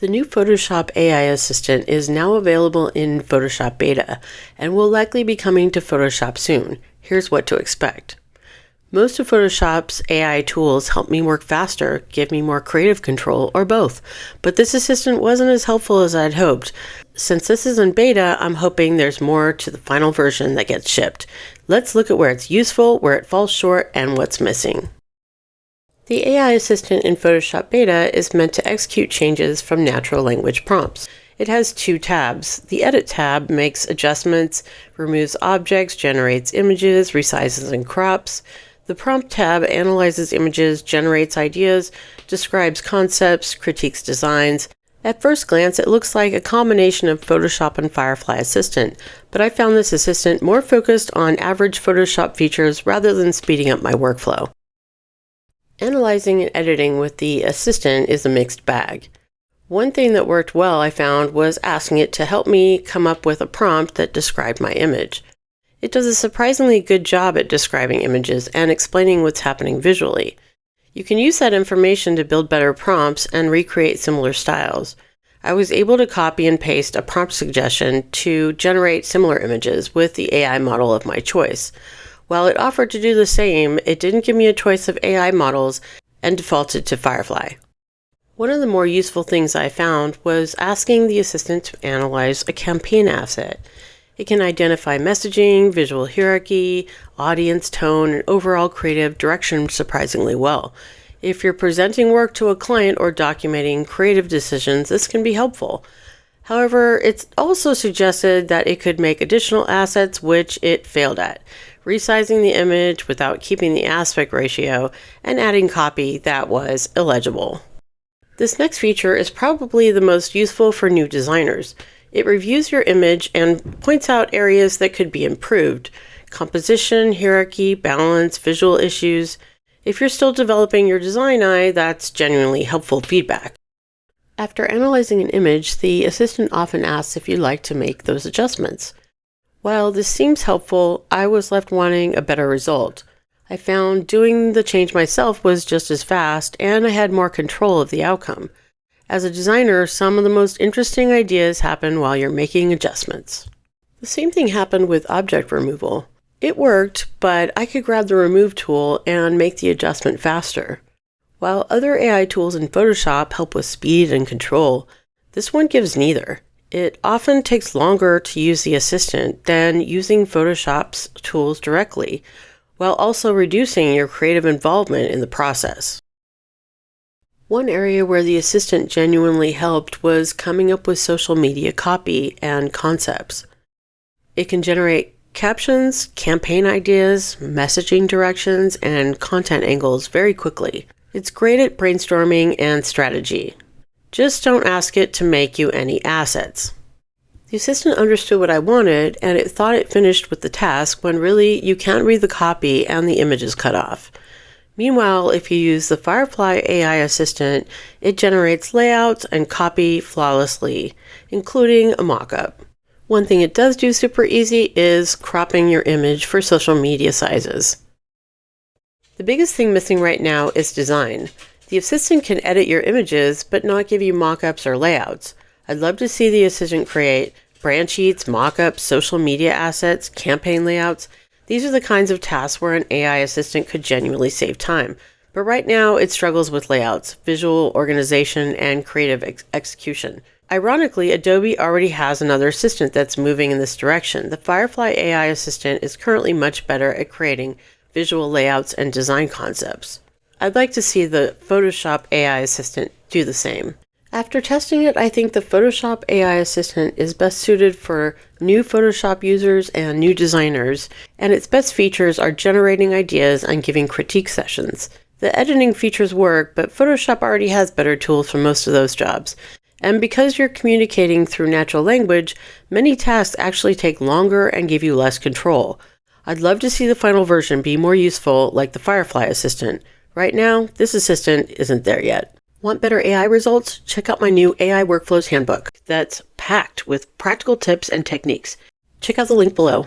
The new Photoshop AI assistant is now available in Photoshop Beta and will likely be coming to Photoshop soon. Here's what to expect. Most of Photoshop's AI tools help me work faster, give me more creative control, or both, but this assistant wasn't as helpful as I'd hoped. Since this is in beta, I'm hoping there's more to the final version that gets shipped. Let's look at where it's useful, where it falls short, and what's missing. The AI assistant in Photoshop Beta is meant to execute changes from natural language prompts. It has two tabs. The Edit tab makes adjustments, removes objects, generates images, resizes and crops. The Prompt tab analyzes images, generates ideas, describes concepts, critiques designs. At first glance, it looks like a combination of Photoshop and Firefly Assistant, but I found this assistant more focused on average Photoshop features rather than speeding up my workflow. Analyzing and editing with the assistant is a mixed bag. One thing that worked well, I found, was asking it to help me come up with a prompt that described my image. It does a surprisingly good job at describing images and explaining what's happening visually. You can use that information to build better prompts and recreate similar styles. I was able to copy and paste a prompt suggestion to generate similar images with the AI model of my choice. While it offered to do the same, it didn't give me a choice of AI models and defaulted to Firefly. One of the more useful things I found was asking the assistant to analyze a campaign asset. It can identify messaging, visual hierarchy, audience tone, and overall creative direction surprisingly well. If you're presenting work to a client or documenting creative decisions, this can be helpful. However, it's also suggested that it could make additional assets, which it failed at, resizing the image without keeping the aspect ratio, and adding copy that was illegible. This next feature is probably the most useful for new designers. It reviews your image and points out areas that could be improved: composition, hierarchy, balance, visual issues. If you're still developing your design eye, that's genuinely helpful feedback. After analyzing an image, the assistant often asks if you'd like to make those adjustments. While this seems helpful, I was left wanting a better result. I found doing the change myself was just as fast, and I had more control of the outcome. As a designer, some of the most interesting ideas happen while you're making adjustments. The same thing happened with object removal. It worked, but I could grab the Remove tool and make the adjustment faster. While other AI tools in Photoshop help with speed and control, this one gives neither. It often takes longer to use the assistant than using Photoshop's tools directly, while also reducing your creative involvement in the process. One area where the assistant genuinely helped was coming up with social media copy and concepts. It can generate captions, campaign ideas, messaging directions, and content angles very quickly. It's great at brainstorming and strategy. Just don't ask it to make you any assets. The assistant understood what I wanted, and it thought it finished with the task when really you can't read the copy and the image is cut off. Meanwhile, if you use the Firefly AI assistant, it generates layouts and copy flawlessly, including a mock-up. One thing it does do super easy is cropping your image for social media sizes. The biggest thing missing right now is design. The assistant can edit your images, but not give you mock-ups or layouts. I'd love to see the assistant create brand sheets, mock-ups, social media assets, campaign layouts. These are the kinds of tasks where an AI assistant could genuinely save time. But right now, it struggles with layouts, visual organization, and creative execution. Ironically, Adobe already has another assistant that's moving in this direction. The Firefly AI assistant is currently much better at creating visual layouts and design concepts. I'd like to see the Photoshop AI assistant do the same. After testing it, I think the Photoshop AI assistant is best suited for new Photoshop users and new designers, and its best features are generating ideas and giving critique sessions. The editing features work, but Photoshop already has better tools for most of those jobs. And because you're communicating through natural language, many tasks actually take longer and give you less control. I'd love to see the final version be more useful like the Firefly assistant. Right now, this assistant isn't there yet. Want better AI results? Check out my new AI Workflows Handbook that's packed with practical tips and techniques. Check out the link below.